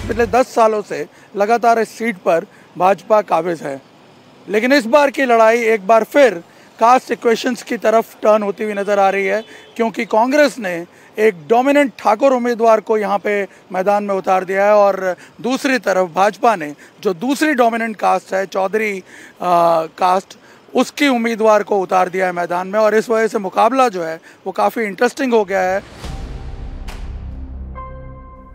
पिछले 10 सालों से लगातार इस सीट पर भाजपा काबिज है। लेकिन इस बार की लड़ाई एक बार फिर कास्ट इक्वेशंस की तरफ टर्न होती हुई नज़र आ रही है, क्योंकि कांग्रेस ने एक डोमिनेंट ठाकुर उम्मीदवार को यहाँ पे मैदान में उतार दिया है और दूसरी तरफ भाजपा ने जो दूसरी डोमिनेंट कास्ट है चौधरी कास्ट, उसकी उम्मीदवार को उतार दिया है मैदान में। और इस वजह से मुकाबला जो है वो काफ़ी इंटरेस्टिंग हो गया है।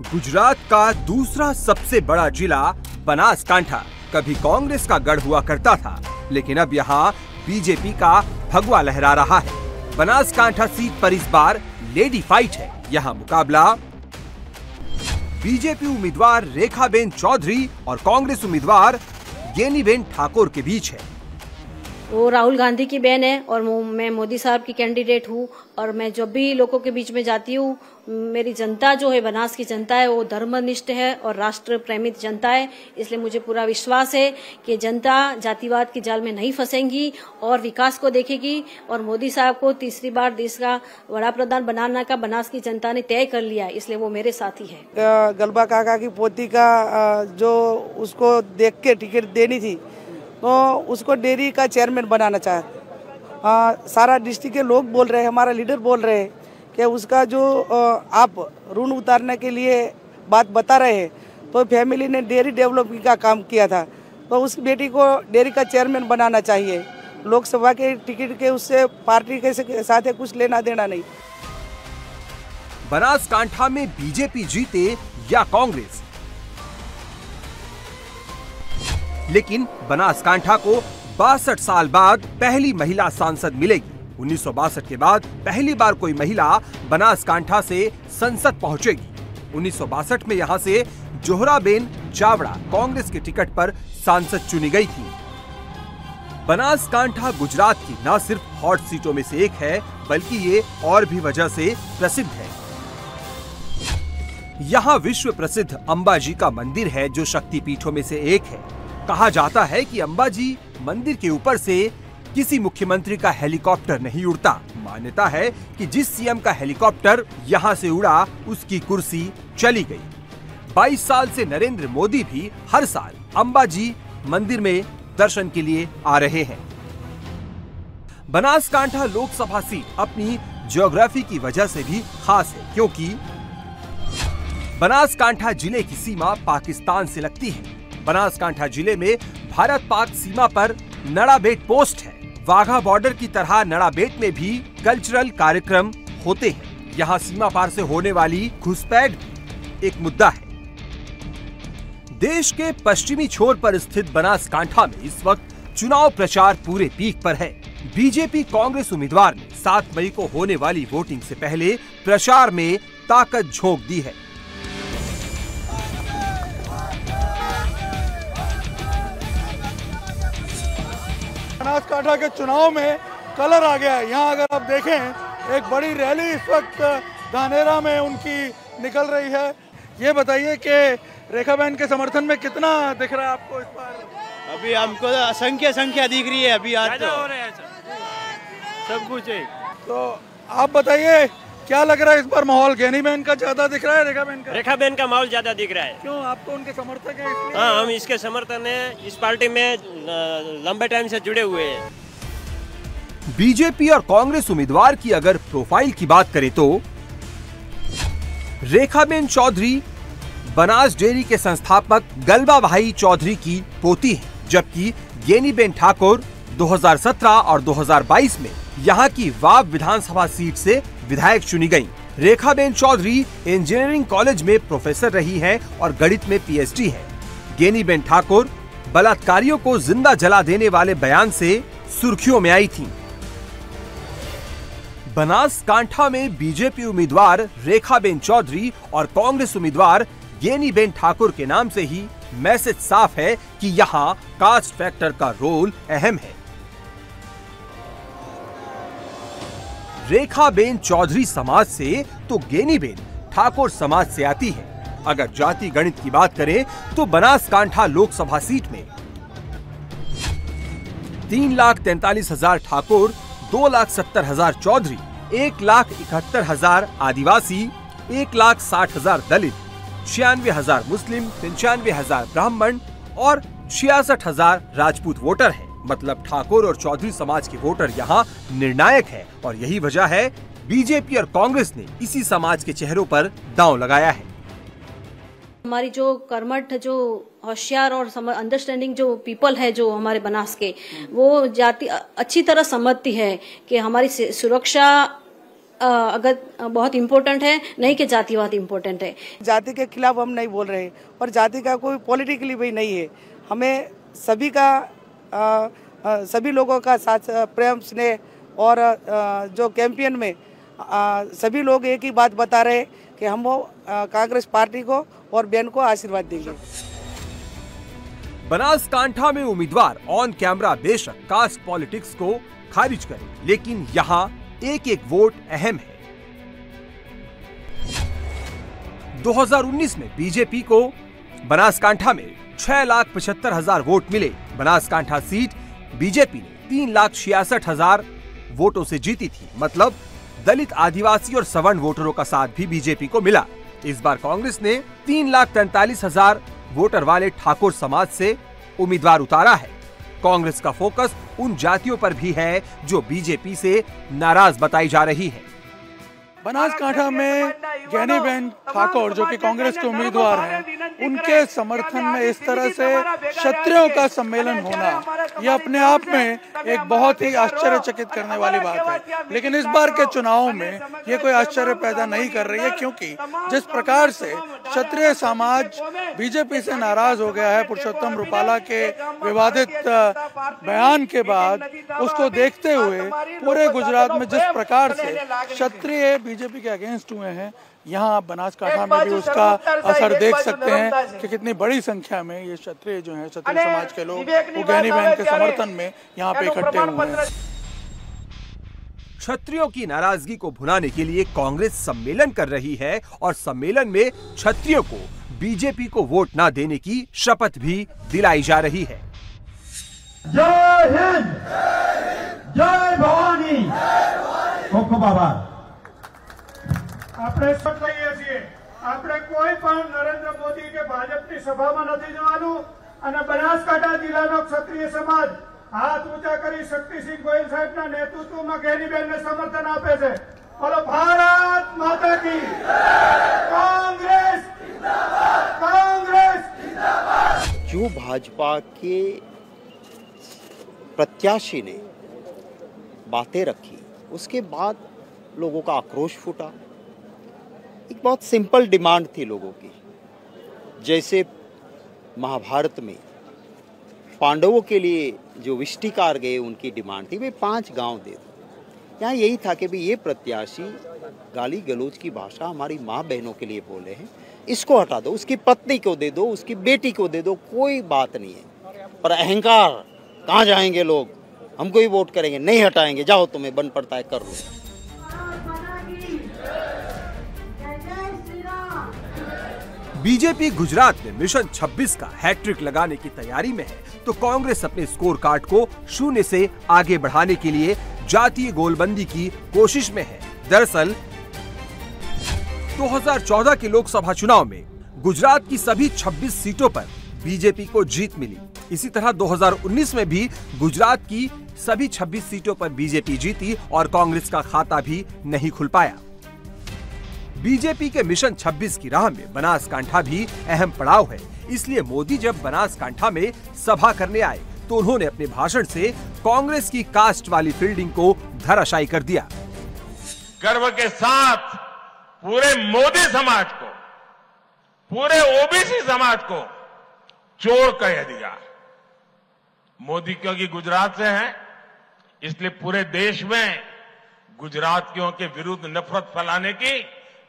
गुजरात का दूसरा सबसे बड़ा जिला बनासकांठा कभी कांग्रेस का गढ़ हुआ करता था, लेकिन अब यहाँ बीजेपी का भगवा लहरा रहा है। बनासकांठा सीट पर इस बार लेडी फाइट है। यहाँ मुकाबला बीजेपी उम्मीदवार रेखाबेन चौधरी और कांग्रेस उम्मीदवार गेनीबेन ठाकुर के बीच है। वो राहुल गांधी की बहन है और मैं मोदी साहब की कैंडिडेट हूँ। और मैं जब भी लोगों के बीच में जाती हूँ, मेरी जनता जो है, बनास की जनता है, वो धर्मनिष्ठ है और राष्ट्र प्रेमित जनता है। इसलिए मुझे पूरा विश्वास है कि जनता जातिवाद की जाल में नहीं फंसेगी और विकास को देखेगी। और मोदी साहब को तीसरी बार देश का वड़ा प्रधान बनाने का बनास की जनता ने तय कर लिया है, इसलिए वो मेरे साथी है। गलबा काका की पोती का जो उसको देख के टिकट देनी थी, तो उसको डेयरी का चेयरमैन बनाना चाहे। सारा डिस्ट्रिक्ट के लोग बोल रहे हैं, हमारा लीडर बोल रहे हैं कि उसका जो आप ऋण उतारने के लिए बात बता रहे हैं, तो फैमिली ने डेयरी डेवलपमेंट का काम किया था, तो उस बेटी को डेयरी का चेयरमैन बनाना चाहिए। लोकसभा के टिकट के उससे पार्टी के साथ कुछ लेना देना नहीं। बनासकांठा में बीजेपी जीते या कांग्रेस, लेकिन बनासकांठा को 62 साल बाद पहली महिला सांसद मिलेगी। 1962 के बाद पहली बार कोई महिला बनासकांठा से संसद पहुंचेगी। 1962 में यहां से जोहराबेन चावड़ा कांग्रेस के टिकट पर सांसद चुनी गई थी। बनासकांठा गुजरात की न सिर्फ हॉट सीटों में से एक है, बल्कि ये और भी वजह से प्रसिद्ध है। यहाँ विश्व प्रसिद्ध अंबाजी का मंदिर है, जो शक्तिपीठों में से एक है। कहा जाता है कि अंबाजी मंदिर के ऊपर से किसी मुख्यमंत्री का हेलीकॉप्टर नहीं उड़ता। मान्यता है कि जिस सीएम का हेलीकॉप्टर यहां से उड़ा, उसकी कुर्सी चली गई। 22 साल से नरेंद्र मोदी भी हर साल अंबाजी मंदिर में दर्शन के लिए आ रहे हैं। बनासकांठा लोकसभा सीट अपनी ज्योग्राफी की वजह से भी खास है, क्योंकि बनासकांठा जिले की सीमा पाकिस्तान से लगती है। बनासकांठा जिले में भारत पाक सीमा पर नड़ाबेट पोस्ट है। वाघा बॉर्डर की तरह नड़ाबेट में भी कल्चरल कार्यक्रम होते हैं। यहाँ सीमा पार से होने वाली घुसपैठ एक मुद्दा है। देश के पश्चिमी छोर पर स्थित बनासकांठा में इस वक्त चुनाव प्रचार पूरे पीक पर है। बीजेपी कांग्रेस उम्मीदवार ने 7 मई को होने वाली वोटिंग से पहले प्रचार में ताकत झोंक दी है। बनासकांठा के चुनाव में कलर आ गया है। यहाँ अगर आप देखें, एक बड़ी रैली इस वक्त धानेरा में उनकी निकल रही है। ये बताइए कि रेखाबेन के समर्थन में कितना दिख रहा है आपको इस बार? अभी हमको संख्या दिख रही है। अभी आज तो हो रहा है सब कुछ है। तो आप बताइए, क्या लग रहा है इस बार माहौल? गेनीबेन का ज्यादा दिख रहा है रेखाबेन का? रेखाबेन का माहौल ज्यादा दिख रहा है। क्यों? आप तो उनके समर्थक हैं इसलिए? हाँ, हम इसके समर्थन हैं। इस पार्टी में लंबे टाइम से जुड़े हुए हैं। बीजेपी और कांग्रेस उम्मीदवार की अगर प्रोफाइल की बात करें तो रेखाबेन चौधरी बनास डेयरी के संस्थापक गलबा भाई चौधरी की पोती है, जबकि गेनीबेन ठाकुर 2017 और 2022 में यहाँ की वाव विधानसभा सीट से विधायक चुनी गयी। रेखाबेन चौधरी इंजीनियरिंग कॉलेज में प्रोफेसर रही हैं और गणित में पीएचडी है। गेनीबेन ठाकुर बलात्कारियों को जिंदा जला देने वाले बयान से सुर्खियों में आई थी। बनासकांठा में बीजेपी उम्मीदवार रेखाबेन चौधरी और कांग्रेस उम्मीदवार गेनीबेन ठाकुर के नाम से ही मैसेज साफ है कि यहाँ कास्ट फैक्टर का रोल अहम है। रेखाबेन चौधरी समाज से तो गेनीबेन ठाकुर समाज से आती है। अगर जाति गणित की बात करें तो बनासकांठा लोकसभा सीट में 3,43,000 ठाकुर, 2,70,000 चौधरी, 1,71,000 आदिवासी, 1,60,000 दलित, 96,000 मुस्लिम, 95,000 ब्राह्मण और 66,000 राजपूत वोटर हैं। मतलब ठाकुर और चौधरी समाज के वोटर यहाँ निर्णायक है और यही वजह है बीजेपी और कांग्रेस ने इसी समाज के चेहरों पर दांव लगाया है। हमारी जो कर्मठ, जो होशियार और अंडरस्टैंडिंग जो पीपल है जो हमारे बनास के, वो जाति अच्छी तरह समझती है कि हमारी सुरक्षा अगर बहुत इम्पोर्टेंट है, नहीं कि जातिवाद इम्पोर्टेंट है। जाति के खिलाफ हम नहीं बोल रहे और जाति का कोई पॉलिटिकली भी नहीं है। हमें सभी का सभी लोगों का साथ प्रेम स्नेह और जो कैंपेन में सभी लोग एक ही बात बता रहे कि हम वो कांग्रेस पार्टी को और बहन को आशीर्वाद देंगे। बनासकांठा में उम्मीदवार ऑन कैमरा बेशक कास्ट पॉलिटिक्स को खारिज करे, लेकिन यहाँ एक एक वोट अहम है। 2019 में बीजेपी को बनासकांठा में 6,75,000 वोट मिले। बनासकांठा सीट बीजेपी ने 3,66,000 वोटों से जीती थी। मतलब दलित, आदिवासी और सवर्ण वोटरों का साथ भी बीजेपी को मिला। इस बार कांग्रेस ने 3,43,000 वोटर वाले ठाकुर समाज से उम्मीदवार उतारा है। कांग्रेस का फोकस उन जातियों पर भी है जो बीजेपी से नाराज बताई जा रही है। बनासकांठा में ज्ञानीबेन ठाकुर जो कि कांग्रेस के उम्मीदवार हैं, उनके समर्थन में इस तरह से क्षत्रियों का सम्मेलन होना यह अपने आप में एक बहुत ही आश्चर्यचकित करने वाली बात है। लेकिन इस बार के चुनाव में ये कोई आश्चर्य पैदा नहीं कर रही है, क्योंकि जिस प्रकार से क्षत्रिय समाज बीजेपी से नाराज हो गया है पुरुषोत्तम रूपाला के विवादित बयान के बाद, उसको देखते हुए पूरे गुजरात में जिस प्रकार से क्षत्रिय बीजेपी के अगेंस्ट हुए हैं, यहाँ आप बनासकांठा में भी उसका असर देख सकते हैं कि कितनी बड़ी संख्या में ये क्षत्रिय जो हैं, क्षत्रिय समाज के लोग ज्ञानीबेन के समर्थन में यहाँ पे इकट्ठे हुए हैं। क्षत्रियों की नाराजगी को भुनाने के लिए कांग्रेस सम्मेलन कर रही है और सम्मेलन में क्षत्रियों को बीजेपी को वोट न देने की शपथ भी दिलाई जा रही है। जय हिंद, जय भवानी, खूब आभार। આપણે સ્પષ્ટ કહીએ છીએ, આપણે કોઈ પણ નરેન્દ્ર મોદી કે ભાજપની સભામાં નથી જવાનું અને બનાસકાંઠા જિલ્લાનો ક્ષત્રિય સમાજ હાથ ઊંચા કરી શક્તિસિંહ ગોહિલ સાહેબના નેતૃત્વમાં જ્ઞાનીબેનને સમર્થન આપે છે। બોલો ભારત માતા की कांग्रेस जिंदाबाद, कांग्रेस जिंदाबाद। जो भाजपा के प्रत्याशी ने बातें रखी, उसके बाद लोगों का आक्रोश फूटा। एक बहुत सिंपल डिमांड थी लोगों की, जैसे महाभारत में पांडवों के लिए जो विष्टिकार गए उनकी डिमांड थी, वे 5 गांव दे दो। यहाँ यही था कि भाई ये प्रत्याशी गाली गलौज की भाषा हमारी माँ बहनों के लिए बोले हैं, इसको हटा दो, उसकी पत्नी को दे दो, उसकी बेटी को दे दो, कोई बात नहीं है। पर अहंकार, कहाँ जाएंगे लोग, हमको ही वोट करेंगे, नहीं हटाएंगे, जाओ तुम्हें बन पड़ता है कर लो। बीजेपी गुजरात में मिशन 26 का हैट्रिक लगाने की तैयारी में है, तो कांग्रेस अपने स्कोर कार्ड को 0 से आगे बढ़ाने के लिए जातीय गोलबंदी की कोशिश में है। दरअसल 2014 के लोकसभा चुनाव में गुजरात की सभी 26 सीटों पर बीजेपी को जीत मिली। इसी तरह 2019 में भी गुजरात की सभी 26 सीटों पर बीजेपी जीती और कांग्रेस का खाता भी नहीं खुल पाया। बीजेपी के मिशन 26 की राह में बनासकांठा भी अहम पड़ाव है। इसलिए मोदी जब बनासकांठा में सभा करने आए तो उन्होंने अपने भाषण से कांग्रेस की कास्ट वाली फील्डिंग को धराशायी कर दिया। गर्व के साथ पूरे मोदी समाज को, पूरे ओबीसी समाज को चोर कह दिया। मोदी क्योंकि गुजरात से है, इसलिए पूरे देश में गुजरातियों के विरुद्ध नफरत फैलाने की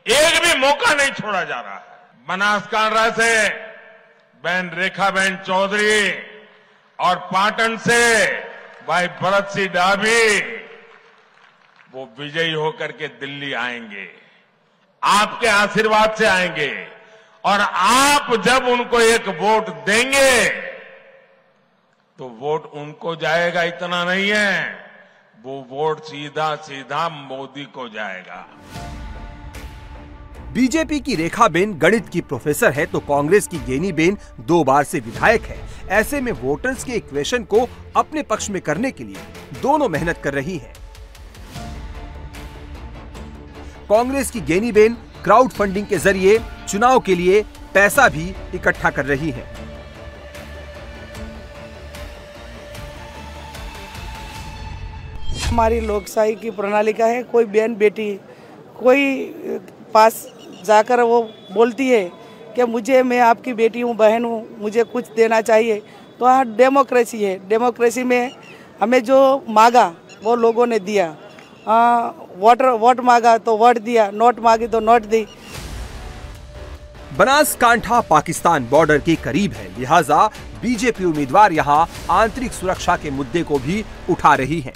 एक भी मौका नहीं छोड़ा जा रहा है। बनासकांठा से बहन रेखाबेन चौधरी और पाटन से भाई भरत सिंह डाभी, वो विजयी होकर के दिल्ली आएंगे, आपके आशीर्वाद से आएंगे। और आप जब उनको एक वोट देंगे तो वोट उनको जाएगा, इतना नहीं है, वो वोट सीधा सीधा मोदी को जाएगा। बीजेपी की रेखाबेन गणित की प्रोफेसर है तो कांग्रेस की गेनीबेन 2 बार से विधायक है। ऐसे में वोटर्स के इक्वेशन को अपने पक्ष में करने के लिए दोनों मेहनत कर रही हैं। कांग्रेस की गेनीबेन क्राउड फंडिंग के जरिए चुनाव के लिए पैसा भी इकट्ठा कर रही है। हमारी लोकशाही की प्रणाली का है, कोई बहन बेटी कोई पास जाकर वो बोलती है कि मैं आपकी बेटी हूँ, बहन हूँ, मुझे कुछ देना चाहिए, तो हाँ डेमोक्रेसी है। डेमोक्रेसी में हमें जो मांगा वो लोगों ने दिया। वोट मांगा तो वोट दिया, नोट मांगी तो नोट दी। बनासकांठा पाकिस्तान बॉर्डर के करीब है, लिहाजा बीजेपी उम्मीदवार यहां आंतरिक सुरक्षा के मुद्दे को भी उठा रही है।